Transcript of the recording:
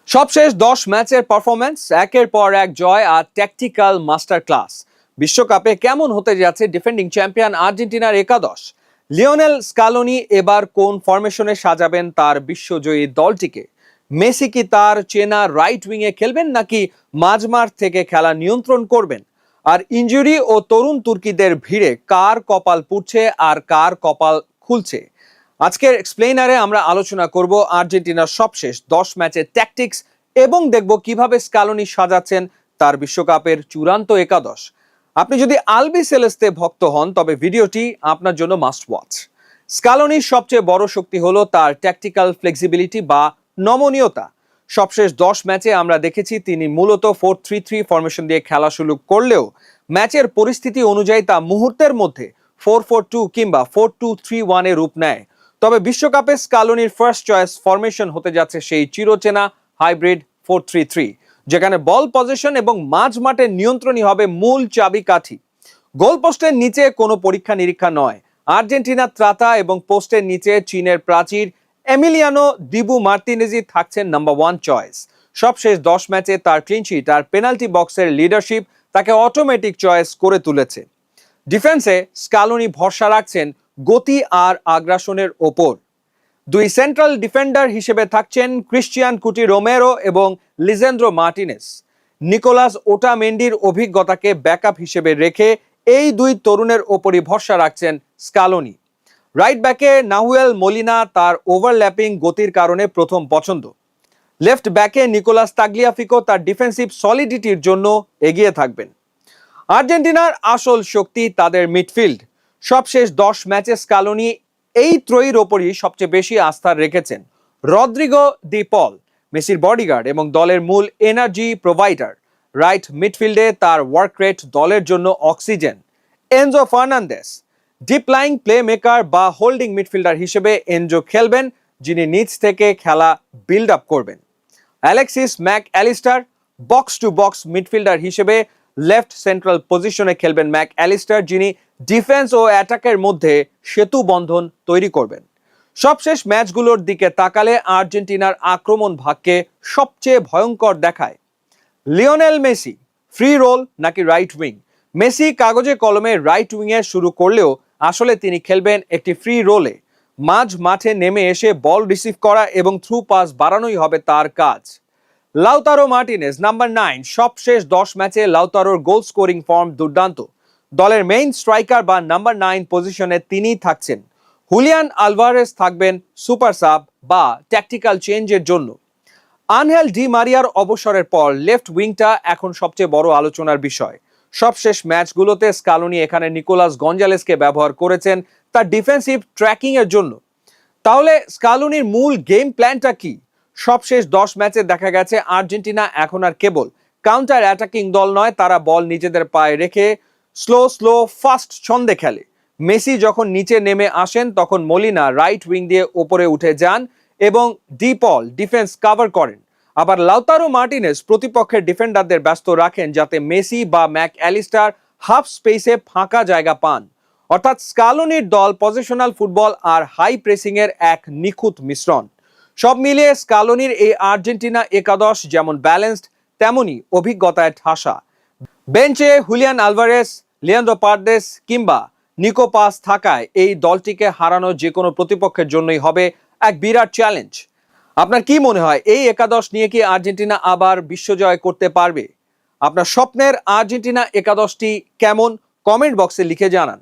সবশেষ ১০ ম্যাচের পারফরম্যান্স, একের পর এক জয় আর ট্যাকটিক্যাল মাস্টার ক্লাস। বিশ্বকাপে কেমন হতে যাচ্ছে ডিফেন্ডিং চ্যাম্পিয়ন আর্জেন্টিনার একাদশ? লিওনেল স্কালোনি এবার কোন ফরমেশনে সাজাবেন তার বিশ্বজয়ী দলটিকে? মেসি কি তার চেনা রাইট উইংয়ে খেলবেন নাকি মাঝমাঠ থেকে খেলা নিয়ন্ত্রণ করবেন? আর ইনজুরি ও তরুণ তুর্কিদের ভিড়ে কার কপাল পুড়ছে আর কার কপাল খুলছে? আজকের এক্সপ্লেইনারে আমরা আলোচনা করব আর্জেন্টিনার সবশেষ ১০ ম্যাচের ট্যাকটিক্স এবং দেখব কিভাবে স্কালোনি সাজাচ্ছেন তার বিশ্বকাপের চূড়ান্ত একাদশ। আপনি যদি আলবি সেলেস্তে ভক্ত হন তবে ভিডিওটি আপনার জন্য মাস্ট ওয়াচ। স্কালোনির সবচেয়ে বড় শক্তি হলো তার ট্যাকটিক্যাল ফ্লেক্সিবিলিটি বা নমনীয়তা। সবশেষ ১০ ম্যাচে আমরা দেখেছি তিনি মূলত 4-3-3 ফরমেশন দিয়ে খেলা শুরু করলেও ম্যাচের পরিস্থিতি অনুযায়ী তা মুহূর্তের মধ্যে 4-4-2 কিংবা 4-2-3-1 এ রূপ নেয়। তবে বিশ্বকাপে স্কালোনির ফার্স্ট চয়েস ফরমেশন হতে যাচ্ছে সেই চিরচেনা হাইব্রিড 4-3-3, যেখানে বল পজিশন এবং মাঝ মাঠের নিয়ন্ত্রণই হবে মূল চাবিকাঠি। গোল পোস্টের নিচে কোনো পরীক্ষা নিরীক্ষা নয়। আর্জেন্টিনার ত্রাতা এবং পোস্টের নিচে চীনের প্রাচীর এমিলিয়ানো দিবু মার্তিনেজি থাকছেন নাম্বার 1 চয়েস। সবশেষ ১০ ম্যাচে তার ক্লিনশিট আর পেনাল্টি বক্সের লিডারশিপ তাকে অটোমেটিক চয়েস করে তুলেছে। ডিফেন্সে স্কালোনি ভরসা রাখছেন গতি আর আগ্রাসনের ওপর। দুই সেন্ট্রাল ডিফেন্ডার হিসেবে থাকছেন ক্রিশ্চিয়ান কুটি রোমেরো এবং লিজেন্দ্রো মার্টিনেস। নিকোলাস ওটামেন্ডির অভিজ্ঞতাকে ব্যাকআপ হিসেবে রেখে এই দুই তরুণের ওপরই ভরসা রাখছেন স্কালোনি। রাইট ব্যাকে নাহুয়েল মোলিনা তার ওভারল্যাপিং গতির কারণে প্রথম পছন্দ। লেফট ব্যাকে নিকোলাস তাগলিয়াফিকো তার ডিফেন্সিভ সলিডিটির জন্য এগিয়ে থাকবেন। আর্জেন্টিনার আসল শক্তি তাদের মিডফিল্ড। সবশেষ ১০ ম্যাচে স্কালোনি এই ত্রয়ীর ওপরই সবচেয়ে বেশি আস্থা রেখেছেন। রদ্রিগো দি পল, মেসির বডিগার্ড এবং দলের মূল এনার্জি প্রোভাইডার। রাইট মিডফিল্ডে তার ওয়ার্ক রেট দলের জন্য oxygen. Enzo Fernandez, deep lying playmaker বা হোল্ডিং মিডফিল্ডার হিসেবে এনজো খেলবেন, যিনি নিচ থেকে খেলা বিল্ড আপ করবেন। Alexis Mac Allister, box to box midfielder হিসেবে লেফট সেন্ট্রাল পজিশনে খেলবেন ম্যাক অ্যালিস্টার, যিনি ডিফেন্স ও অ্যাটাকের মধ্যে সেতু বন্ধন তৈরি করবেন। সবশেষ ম্যাচগুলোর দিকে তাকালে আর্জেন্টিনার আক্রমণ ভাগকে সবচেয়ে ভয়ঙ্কর দেখায়। লিওনেল মেসি ফ্রি রোল নাকি রাইট উইং? মেসি কাগজে কলমে রাইট উইংয়ে শুরু করলেও আসলে তিনি খেলবেন একটি ফ্রি রোলে। মাঝ মাঠে নেমে এসে বল রিসিভ করা এবং থ্রু পাস বাড়ানোই হবে তার কাজ। লাউতারো মার্টিনেজ নাম্বার 9, সবশেষ ১০ ম্যাচে লাউতারোর গোল স্কোরিং ফর্ম দুর্দান্ত। দলের মেইন স্ট্রাইকার বা নাম্বার 9 পজিশনে তিনিই থাকছেন। হুলিয়ান আলভারেজ থাকবেন সুপার সাব বা ট্যাকটিক্যাল চেঞ্জের জন্য। আনহেল ডি মারিয়ার অবসরের পর লেফট উইংটা এখন সবচেয়ে বড় আলোচনার বিষয়। সবশেষ ম্যাচগুলোতে স্কালোনি এখানে নিকোলাস গঞ্জালেসকে ব্যবহার করেছেন তার ডিফেন্সিভ ট্র্যাকিং এর জন্য। তাহলে স্কালোনির মূল গেম প্ল্যানটা কি? সবশেষ ১০ ম্যাচে দেখা গেছে আর্জেন্টিনা এখন আর কেবল কাউন্টার অ্যাটাকিং দল নয়, তারা বল নিজেদের পায়ে রেখে স্লো ফাস্ট ছন্দে খেলে। মেসি যখন নিচে নেমে আসেন তখন মলিনা রাইট উইং দিয়ে ওপরে উঠে যান এবং ডি পল ডিফেন্স কভার করেন। আবার লাউতারো মার্টিনেজ প্রতিপক্ষের ডিফেন্ডারদের ব্যস্ত রাখেন যাতে মেসি বা ম্যাক অ্যালিস্টার হাফ স্পেসে ফাঁকা জায়গা পান। অর্থাৎ স্কালোনির দল পজিশনাল ফুটবল আর হাই প্রেসিং এর এক নিখুঁত মিশ্রণ। সব মিলিয়ে স্কালোনির এই আর্জেন্টিনা একাদশ যেমন ব্যালেন্সড তেমনি অভিজ্ঞতায় ঠাসা। বেঞ্চে হুলিয়ান আলভারেস, লিয়ান্দ্রো পারদেস কিংবা নিকো পাস থাকায় এই দলটিকে হারানো যে কোনো প্রতিপক্ষের জন্যই হবে এক বিরাট চ্যালেঞ্জ। আপনার কি মনে হয়, এই একাদশ নিয়ে কি আর্জেন্টিনা আবার বিশ্বজয় করতে পারবে? আপনার স্বপ্নের আর্জেন্টিনা একাদশটি কেমন? কমেন্ট বক্সে লিখে জানান।